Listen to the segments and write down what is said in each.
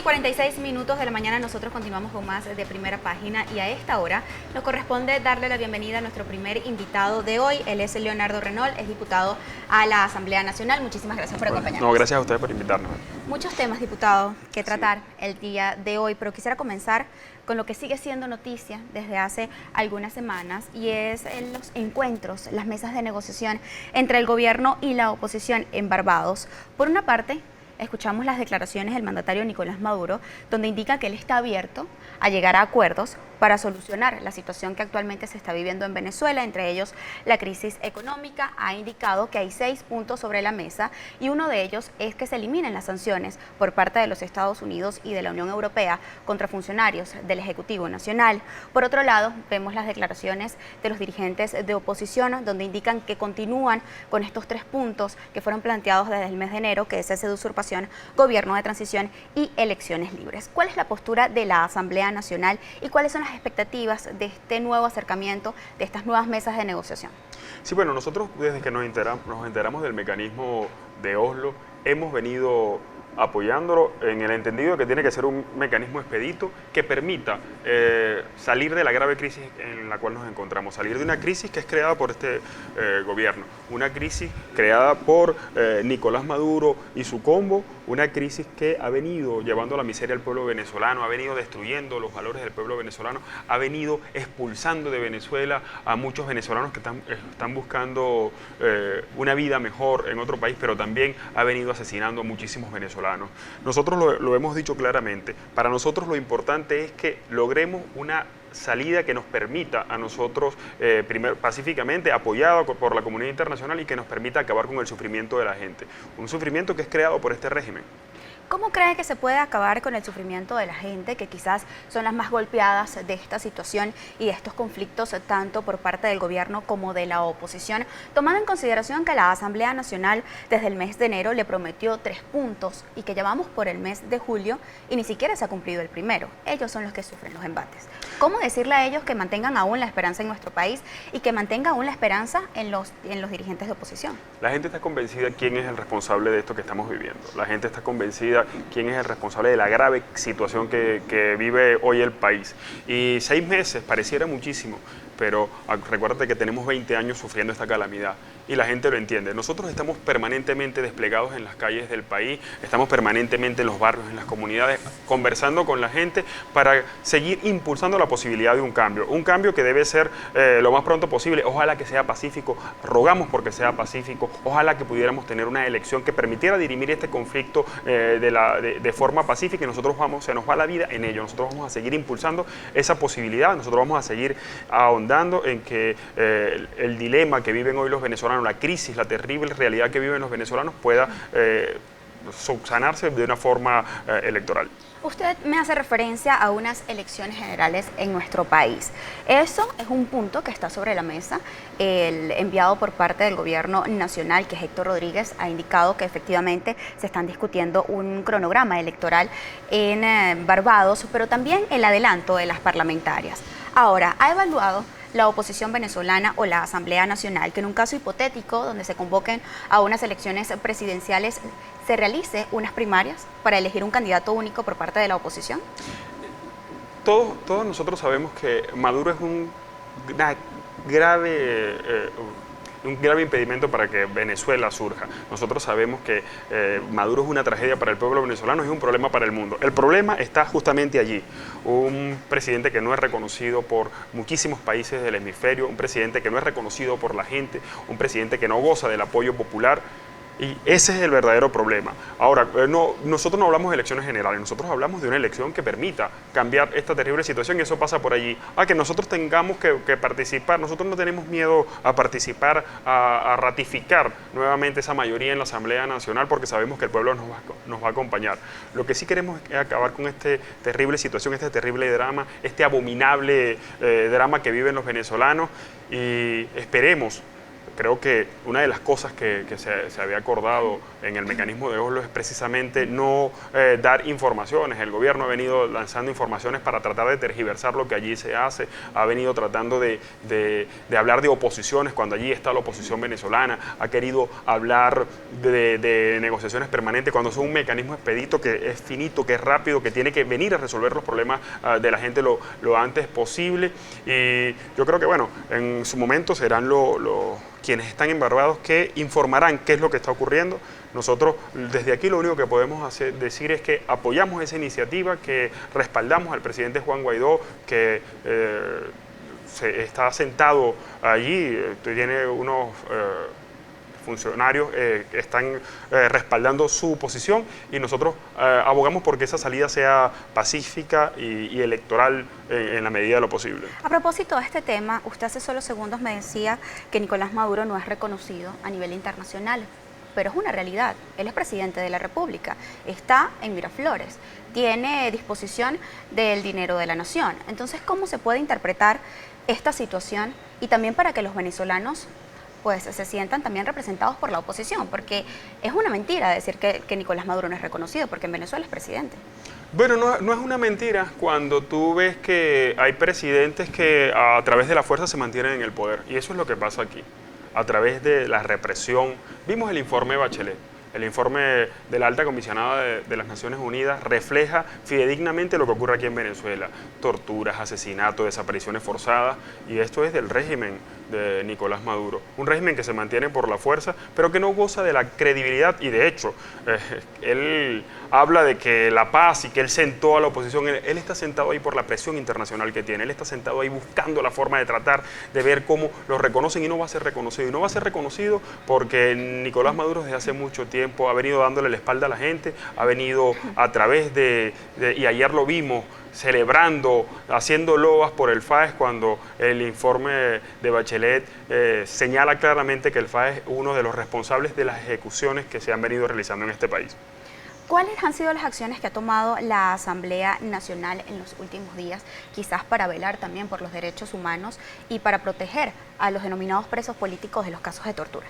1:46 de la mañana nosotros continuamos con más de Primera Página y a esta hora nos corresponde darle la bienvenida a nuestro primer invitado de hoy. Él es Leonardo Reynol, es diputado a la Asamblea Nacional. Muchísimas gracias por acompañarnos. No, gracias a ustedes por invitarnos. Muchos temas, diputado, que tratar el día de hoy, pero quisiera comenzar con lo que sigue siendo noticia desde hace algunas semanas y es los encuentros, las mesas de negociación entre el gobierno y la oposición en Barbados. Por una parte, escuchamos las declaraciones del mandatario Nicolás Maduro, donde indica que él está abierto a llegar a acuerdos para solucionar la situación que actualmente se está viviendo en Venezuela, entre ellos la crisis económica. Ha indicado que hay 6 puntos sobre la mesa y uno de ellos es que se eliminen las sanciones por parte de los Estados Unidos y de la Unión Europea contra funcionarios del Ejecutivo Nacional. Por otro lado, vemos las declaraciones de los dirigentes de oposición, donde indican que continúan con estos 3 puntos que fueron planteados desde el mes de enero, que es cese de usurpación, gobierno de transición y elecciones libres. ¿Cuál es la postura de la Asamblea Nacional y cuáles son las expectativas de este nuevo acercamiento, de estas nuevas mesas de negociación? Sí, bueno, nosotros desde que nos enteramos del mecanismo de Oslo, hemos venido apoyándolo en el entendido de que tiene que ser un mecanismo expedito que permita salir de la grave crisis en la cual nos encontramos, salir de una crisis que es creada por este gobierno, una crisis creada por Nicolás Maduro y su combo, una crisis que ha venido llevando a la miseria al pueblo venezolano, ha venido destruyendo los valores del pueblo venezolano, ha venido expulsando de Venezuela a muchos venezolanos que están buscando una vida mejor en otro país, pero también ha venido asesinando a muchísimos venezolanos. Nosotros lo hemos dicho claramente, para nosotros lo importante es que logremos una salida que nos permita a nosotros, primero, pacíficamente, apoyado por la comunidad internacional y que nos permita acabar con el sufrimiento de la gente. Un sufrimiento que es creado por este régimen. ¿Cómo cree que se puede acabar con el sufrimiento de la gente, que quizás son las más golpeadas de esta situación y de estos conflictos, tanto por parte del gobierno como de la oposición, tomando en consideración que la Asamblea Nacional desde el mes de enero le prometió 3 puntos y que llevamos por el mes de julio y ni siquiera se ha cumplido el primero? Ellos son los que sufren los embates. ¿Cómo decirle a ellos que mantengan aún la esperanza en nuestro país y que mantengan aún la esperanza en los dirigentes de oposición? La gente está convencida quién es el responsable de esto que estamos viviendo. La gente está convencida quién es el responsable de la grave situación que vive hoy el país. Y 6 meses pareciera muchísimo, pero recuérdate que tenemos 20 años sufriendo esta calamidad y la gente lo entiende. Nosotros estamos permanentemente desplegados en las calles del país, estamos permanentemente en los barrios, en las comunidades, conversando con la gente para seguir impulsando la posibilidad de un cambio que debe ser lo más pronto posible. Ojalá que sea pacífico, rogamos porque sea pacífico, ojalá que pudiéramos tener una elección que permitiera dirimir este conflicto de forma pacífica y nosotros se nos va la vida en ello. Nosotros vamos a seguir impulsando esa posibilidad, nosotros vamos a seguir ahondando en que el dilema que viven hoy los venezolanos, la crisis, la terrible realidad que viven los venezolanos pueda subsanarse de una forma electoral. Usted me hace referencia a unas elecciones generales en nuestro país. Eso es un punto que está sobre la mesa. El enviado por parte del gobierno nacional, que es Héctor Rodríguez, ha indicado que efectivamente se están discutiendo un cronograma electoral en Barbados, pero también el adelanto de las parlamentarias. Ahora, ¿ha evaluado la oposición venezolana o la Asamblea Nacional que en un caso hipotético donde se convoquen a unas elecciones presidenciales se realice unas primarias para elegir un candidato único por parte de la oposición? Todos nosotros sabemos que Maduro es un grave impedimento para que Venezuela surja. Nosotros sabemos que Maduro es una tragedia para el pueblo venezolano y es un problema para el mundo. El problema está justamente allí. Un presidente que no es reconocido por muchísimos países del hemisferio, un presidente que no es reconocido por la gente, un presidente que no goza del apoyo popular. Y ese es el verdadero problema. Ahora, nosotros no hablamos de elecciones generales, nosotros hablamos de una elección que permita cambiar esta terrible situación y eso pasa por allí. Que nosotros tengamos que participar, nosotros no tenemos miedo a participar, a ratificar nuevamente esa mayoría en la Asamblea Nacional porque sabemos que el pueblo nos va a acompañar. Lo que sí queremos es acabar con esta terrible situación, este terrible drama, este abominable drama que viven los venezolanos y esperemos creo que una de las cosas que se había acordado en el mecanismo de Oslo es precisamente no dar informaciones. El gobierno ha venido lanzando informaciones para tratar de tergiversar lo que allí se hace, ha venido tratando de hablar de oposiciones cuando allí está la oposición venezolana, ha querido hablar de negociaciones permanentes cuando es un mecanismo expedito que es finito, que es rápido, que tiene que venir a resolver los problemas de la gente lo antes posible. Y yo creo que, bueno, en su momento serán quienes están en Barbados que informarán qué es lo que está ocurriendo. Nosotros desde aquí lo único que podemos decir es que apoyamos esa iniciativa, que respaldamos al presidente Juan Guaidó, que está sentado allí, tiene unos funcionarios que están respaldando su posición, y nosotros abogamos porque esa salida sea pacífica y electoral en la medida de lo posible. A propósito de este tema, usted hace solo segundos me decía que Nicolás Maduro no es reconocido a nivel internacional, pero es una realidad. Él es presidente de la República, está en Miraflores, tiene disposición del dinero de la nación. Entonces, ¿cómo se puede interpretar esta situación? Y también para que los venezolanos pues se sientan también representados por la oposición, porque es una mentira decir que Nicolás Maduro no es reconocido, porque en Venezuela es presidente. Bueno, no es una mentira cuando tú ves que hay presidentes que a través de la fuerza se mantienen en el poder, y eso es lo que pasa aquí, a través de la represión. Vimos el informe Bachelet. El informe de la alta comisionada de las Naciones Unidas refleja fidedignamente lo que ocurre aquí en Venezuela. Torturas, asesinatos, desapariciones forzadas, y esto es del régimen de Nicolás Maduro. Un régimen que se mantiene por la fuerza, pero que no goza de la credibilidad, y de hecho, él habla de que la paz y que él sentó a la oposición. Él está sentado ahí por la presión internacional que tiene, él está sentado ahí buscando la forma de tratar de ver cómo lo reconocen, y no va a ser reconocido. Y no va a ser reconocido porque Nicolás Maduro desde hace mucho tiempo ha venido dándole la espalda a la gente, ha venido a través y ayer lo vimos, celebrando, haciendo loas por el FAES, cuando el informe de Bachelet señala claramente que el FAES es uno de los responsables de las ejecuciones que se han venido realizando en este país. ¿Cuáles han sido las acciones que ha tomado la Asamblea Nacional en los últimos días, quizás para velar también por los derechos humanos y para proteger a los denominados presos políticos de los casos de tortura?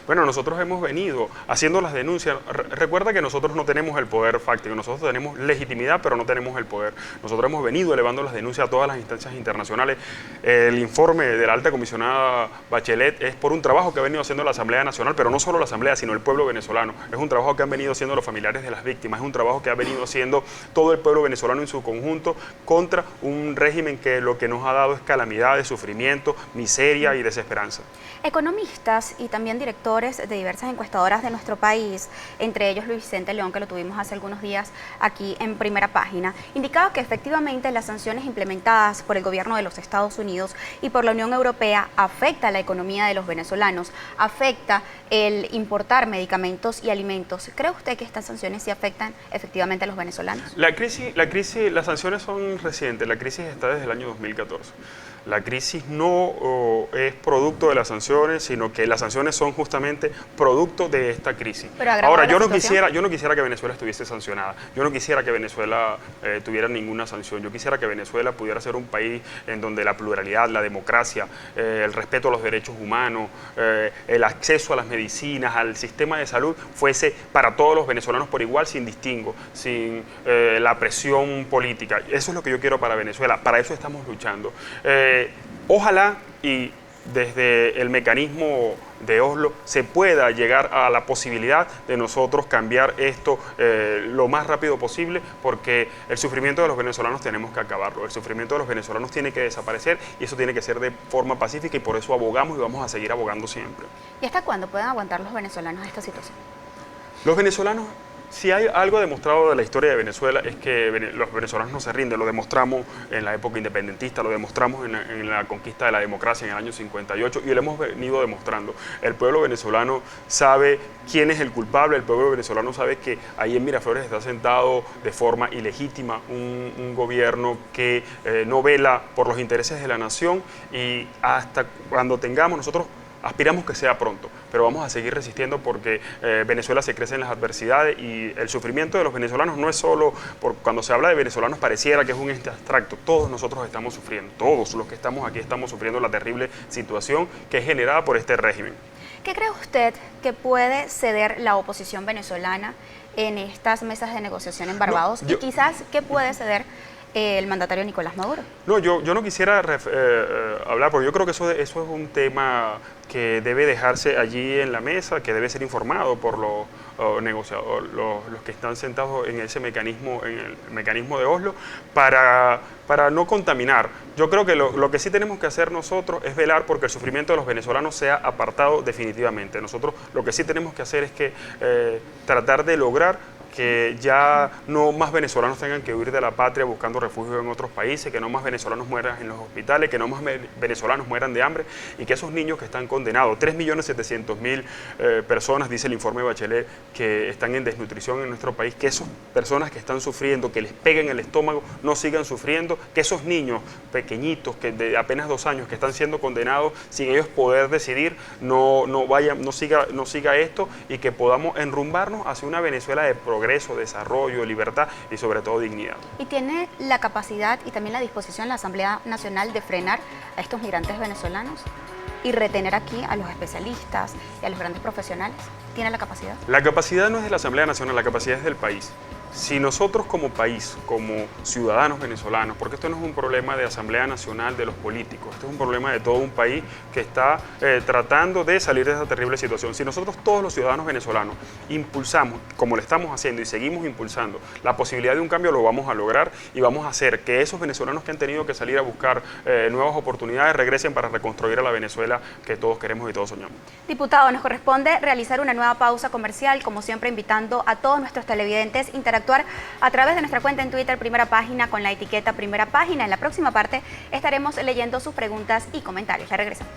Bueno, nosotros hemos venido haciendo las denuncias. Recuerda que nosotros no tenemos el poder fáctico, nosotros tenemos legitimidad, pero no tenemos el poder. Nosotros hemos venido elevando las denuncias a todas las instancias internacionales. El informe de la alta comisionada Bachelet es por un trabajo que ha venido haciendo la Asamblea Nacional, pero no solo la Asamblea, sino el pueblo venezolano. Es un trabajo que han venido haciendo los familiares de las víctimas, es un trabajo que ha venido haciendo todo el pueblo venezolano en su conjunto contra un régimen que lo que nos ha dado es calamidades, sufrimiento, miseria y desesperanza. Economistas y también directores de diversas encuestadoras de nuestro país, entre ellos Luis Vicente León, que lo tuvimos hace algunos días aquí en Primera Página, indicaba que efectivamente las sanciones implementadas por el gobierno de los Estados Unidos y por la Unión Europea afecta la economía de los venezolanos, afecta el importar medicamentos y alimentos. ¿Cree usted que estas sanciones sí afectan efectivamente a los venezolanos? Las sanciones son recientes, la crisis está desde el año 2014. La crisis no es producto de las sanciones, sino que las sanciones son justamente producto de esta crisis. Ahora, yo no quisiera que Venezuela estuviese sancionada. Yo no quisiera que Venezuela tuviera ninguna sanción. Yo quisiera que Venezuela pudiera ser un país en donde la pluralidad, la democracia, el respeto a los derechos humanos, el acceso a las medicinas, al sistema de salud, fuese para todos los venezolanos por igual, sin distingo, sin la presión política. Eso es lo que yo quiero para Venezuela. Para eso estamos luchando. Ojalá y desde el mecanismo de Oslo se pueda llegar a la posibilidad de nosotros cambiar esto lo más rápido posible, porque el sufrimiento de los venezolanos tenemos que acabarlo, el sufrimiento de los venezolanos tiene que desaparecer, y eso tiene que ser de forma pacífica, y por eso abogamos y vamos a seguir abogando siempre. ¿Y hasta cuándo pueden aguantar los venezolanos esta situación? Los venezolanos, si hay algo demostrado de la historia de Venezuela, es que los venezolanos no se rinden. Lo demostramos en la época independentista, lo demostramos en la conquista de la democracia en el año 58, y lo hemos venido demostrando. El pueblo venezolano sabe quién es el culpable, el pueblo venezolano sabe que ahí en Miraflores está sentado de forma ilegítima un gobierno que no vela por los intereses de la nación, y hasta cuando tengamos nosotros aspiramos que sea pronto, pero vamos a seguir resistiendo porque Venezuela se crece en las adversidades y el sufrimiento de los venezolanos no es solo, cuando se habla de venezolanos pareciera que es un ente abstracto, todos nosotros estamos sufriendo, todos los que estamos aquí estamos sufriendo la terrible situación que es generada por este régimen. ¿Qué cree usted que puede ceder la oposición venezolana en estas mesas de negociación en Barbados? Y quizás, ¿qué puede ceder el mandatario Nicolás Maduro? No, yo no quisiera hablar, porque yo creo que eso es un tema que debe dejarse allí en la mesa, que debe ser informado por los negociadores, los que están sentados en ese mecanismo, en el mecanismo de Oslo, para no contaminar. Yo creo que lo que sí tenemos que hacer nosotros es velar porque el sufrimiento de los venezolanos sea apartado definitivamente. Nosotros lo que sí tenemos que hacer es que tratar de lograr que ya no más venezolanos tengan que huir de la patria buscando refugio en otros países, que no más venezolanos mueran en los hospitales, que no más venezolanos mueran de hambre y que esos niños que están condenados, 3.700.000 personas, dice el informe Bachelet, que están en desnutrición en nuestro país, que esas personas que están sufriendo, que les peguen el estómago, no sigan sufriendo, que esos niños pequeñitos, que de apenas 2 años, que están siendo condenados sin ellos poder decidir, no siga esto y que podamos enrumbarnos hacia una Venezuela de progreso, desarrollo, libertad y sobre todo dignidad. ¿Y tiene la capacidad y también la disposición la Asamblea Nacional de frenar a estos migrantes venezolanos y retener aquí a los especialistas y a los grandes profesionales? ¿Tiene la capacidad? La capacidad no es de la Asamblea Nacional, la capacidad es del país. Si nosotros como país, como ciudadanos venezolanos, porque esto no es un problema de Asamblea Nacional de los políticos, esto es un problema de todo un país que está tratando de salir de esa terrible situación. Si nosotros todos los ciudadanos venezolanos impulsamos, como lo estamos haciendo y seguimos impulsando, la posibilidad de un cambio lo vamos a lograr y vamos a hacer que esos venezolanos que han tenido que salir a buscar nuevas oportunidades regresen para reconstruir a la Venezuela que todos queremos y todos soñamos. Diputado, nos corresponde realizar una nueva pausa comercial, como siempre invitando a todos nuestros televidentes a interactuar a través de nuestra cuenta en Twitter, Primera Página, con la etiqueta Primera Página. En la próxima parte estaremos leyendo sus preguntas y comentarios. Ya regresamos.